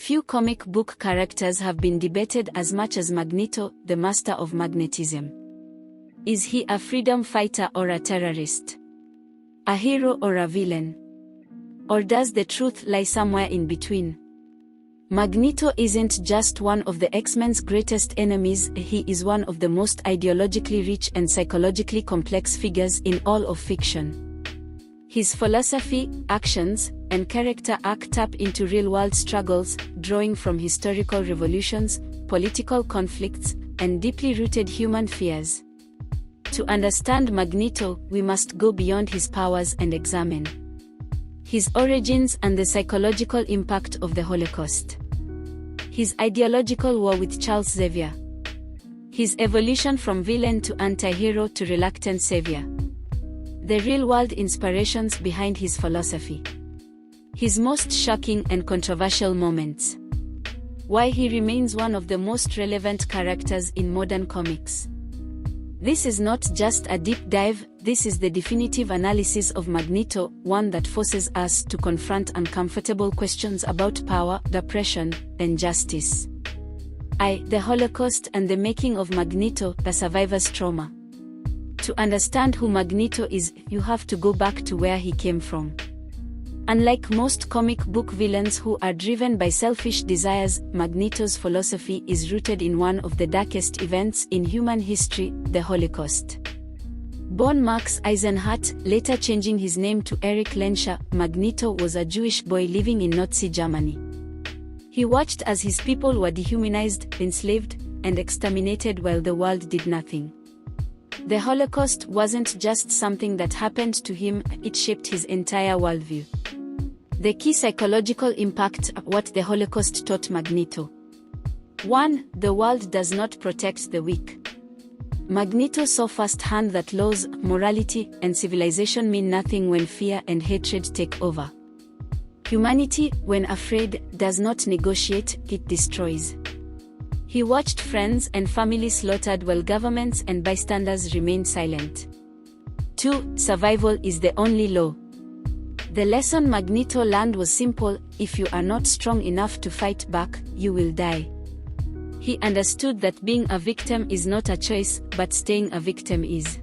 Few comic book characters have been debated as much as Magneto, the master of magnetism. Is he a freedom fighter or a terrorist? A hero or a villain? Or does the truth lie somewhere in between? Magneto isn't just one of the X-Men's greatest enemies, he is one of the most ideologically rich and psychologically complex figures in all of fiction. His philosophy, actions, and character arc tap into real-world struggles, drawing from historical revolutions, political conflicts, and deeply rooted human fears. To understand Magneto, we must go beyond his powers and examine his origins and the psychological impact of the Holocaust. His ideological war with Charles Xavier. His evolution from villain to anti-hero to reluctant savior. The real-world inspirations behind his philosophy. His most shocking and controversial moments. Why he remains one of the most relevant characters in modern comics. This is not just a deep dive, this is the definitive analysis of Magneto, one that forces us to confront uncomfortable questions about power, oppression, and justice. The Holocaust and the making of Magneto, the survivor's trauma. To understand who Magneto is, you have to go back to where he came from. Unlike most comic book villains who are driven by selfish desires, Magneto's philosophy is rooted in one of the darkest events in human history, the Holocaust. Born Max Eisenhardt, later changing his name to Erich Lenscher, Magneto was a Jewish boy living in Nazi Germany. He watched as his people were dehumanized, enslaved, and exterminated while the world did nothing. The Holocaust wasn't just something that happened to him, it shaped his entire worldview. The key psychological impact of what the Holocaust taught Magneto. 1. The world does not protect the weak. Magneto saw firsthand that laws, morality, and civilization mean nothing when fear and hatred take over. Humanity, when afraid, does not negotiate, it destroys. He watched friends and family slaughtered while governments and bystanders remained silent. 2. Survival is the only law. The lesson Magneto learned was simple: if you are not strong enough to fight back, you will die. He understood that being a victim is not a choice, but staying a victim is.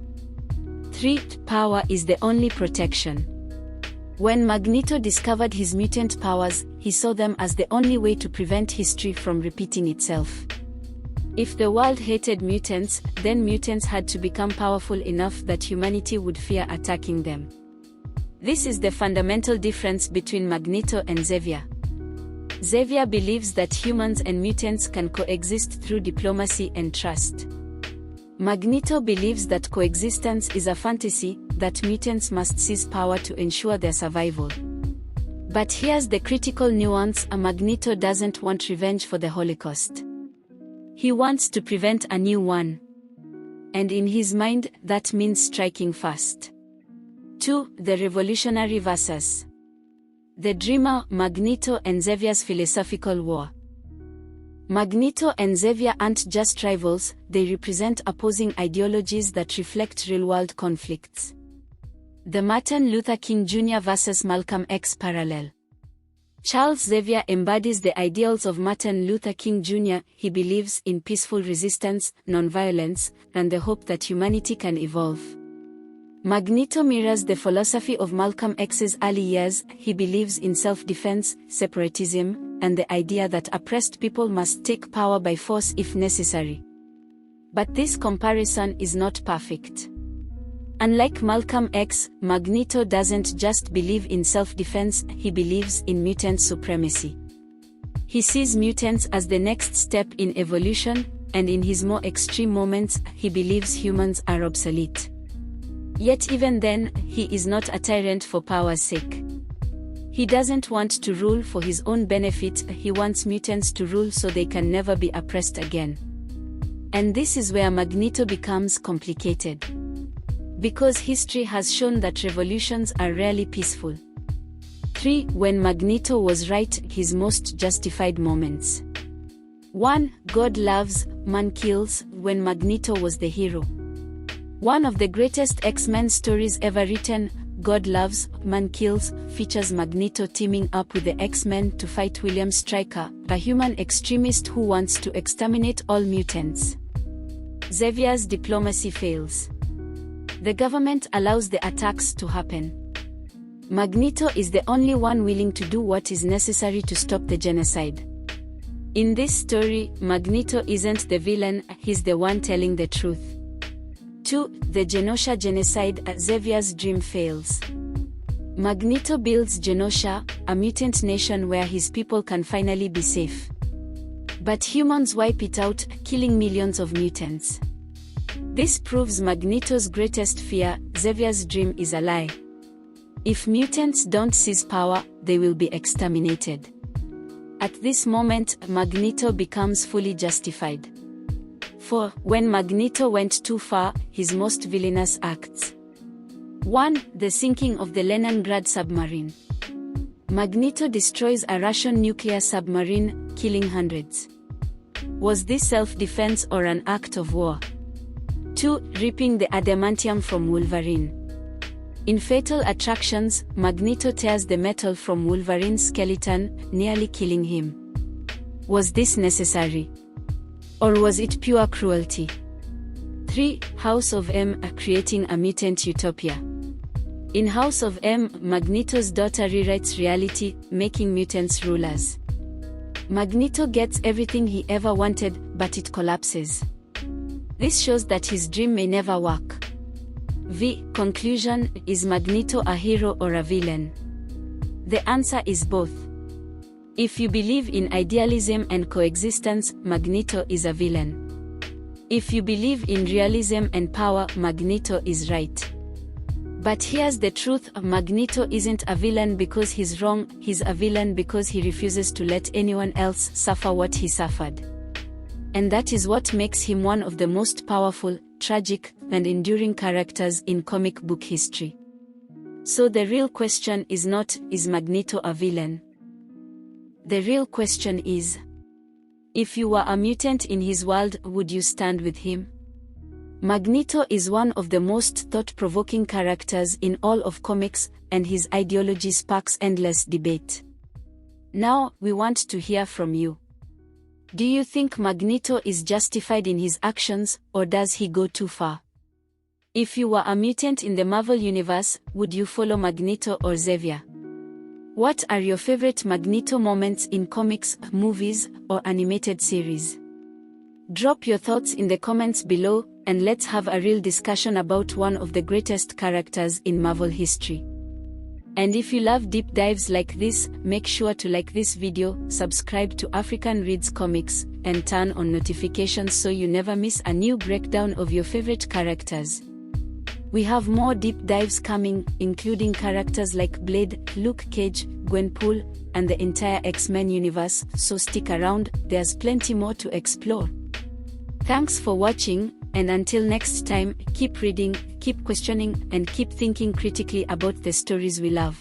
3. Power is the only protection. When Magneto discovered his mutant powers, he saw them as the only way to prevent history from repeating itself. If the world hated mutants, then mutants had to become powerful enough that humanity would fear attacking them. This is the fundamental difference between Magneto and Xavier. Xavier believes that humans and mutants can coexist through diplomacy and trust. Magneto believes that coexistence is a fantasy, that mutants must seize power to ensure their survival. But here's the critical nuance: Magneto doesn't want revenge for the Holocaust. He wants to prevent a new one. And in his mind, that means striking first. 2. The revolutionary versus the dreamer, Magneto and Xavier's philosophical war. Magneto and Xavier aren't just rivals, they represent opposing ideologies that reflect real-world conflicts. The Martin Luther King Jr. versus Malcolm X parallel. Charles Xavier embodies the ideals of Martin Luther King Jr. He believes in peaceful resistance, nonviolence, and the hope that humanity can evolve. Magneto mirrors the philosophy of Malcolm X's early years. He believes in self-defense, separatism, and the idea that oppressed people must take power by force if necessary. But this comparison is not perfect. Unlike Malcolm X, Magneto doesn't just believe in self-defense, he believes in mutant supremacy. He sees mutants as the next step in evolution, and in his more extreme moments, he believes humans are obsolete. Yet even then, he is not a tyrant for power's sake. He doesn't want to rule for his own benefit, he wants mutants to rule so they can never be oppressed again. And this is where Magneto becomes complicated. Because history has shown that revolutions are rarely peaceful. 3. When Magneto was right, his most justified moments. 1. God loves, man kills, when Magneto was the hero. One of the greatest X-Men stories ever written, God Loves, Man Kills, features Magneto teaming up with the X-Men to fight William Stryker, a human extremist who wants to exterminate all mutants. Xavier's diplomacy fails. The government allows the attacks to happen. Magneto is the only one willing to do what is necessary to stop the genocide. In this story, Magneto isn't the villain, he's the one telling the truth. 2. The Genosha genocide. Xavier's dream fails. Magneto builds Genosha, a mutant nation where his people can finally be safe. But humans wipe it out, killing millions of mutants. This proves Magneto's greatest fear: Xavier's dream is a lie. If mutants don't seize power, they will be exterminated. At this moment, Magneto becomes fully justified. 4. When Magneto went too far, his most villainous acts. 1. The sinking of the Leningrad submarine. Magneto destroys a Russian nuclear submarine, killing hundreds. Was this self-defense or an act of war? 2. Ripping the adamantium from Wolverine. In Fatal Attractions, Magneto tears the metal from Wolverine's skeleton, nearly killing him. Was this necessary? Or was it pure cruelty? 3. House of M, creating a mutant utopia. In House of M, Magneto's daughter rewrites reality, making mutants rulers. Magneto gets everything he ever wanted, but it collapses. This shows that his dream may never work. V. Conclusion: is Magneto a hero or a villain? The answer is both. If you believe in idealism and coexistence, Magneto is a villain. If you believe in realism and power, Magneto is right. But here's the truth: Magneto isn't a villain because he's wrong, he's a villain because he refuses to let anyone else suffer what he suffered. And that is what makes him one of the most powerful, tragic, and enduring characters in comic book history. So the real question is not, is Magneto a villain? The real question is, if you were a mutant in his world, would you stand with him? Magneto is one of the most thought-provoking characters in all of comics, and his ideology sparks endless debate. Now, we want to hear from you. Do you think Magneto is justified in his actions, or does he go too far? If you were a mutant in the Marvel Universe, would you follow Magneto or Xavier? What are your favorite Magneto moments in comics, movies, or animated series? Drop your thoughts in the comments below, and let's have a real discussion about one of the greatest characters in Marvel history. And if you love deep dives like this, make sure to like this video, subscribe to African Reads Comics, and turn on notifications so you never miss a new breakdown of your favorite characters. We have more deep dives coming, including characters like Blade, Luke Cage, Gwenpool, and the entire X-Men universe, so stick around, there's plenty more to explore. Thanks for watching, and until next time, keep reading, keep questioning, and keep thinking critically about the stories we love.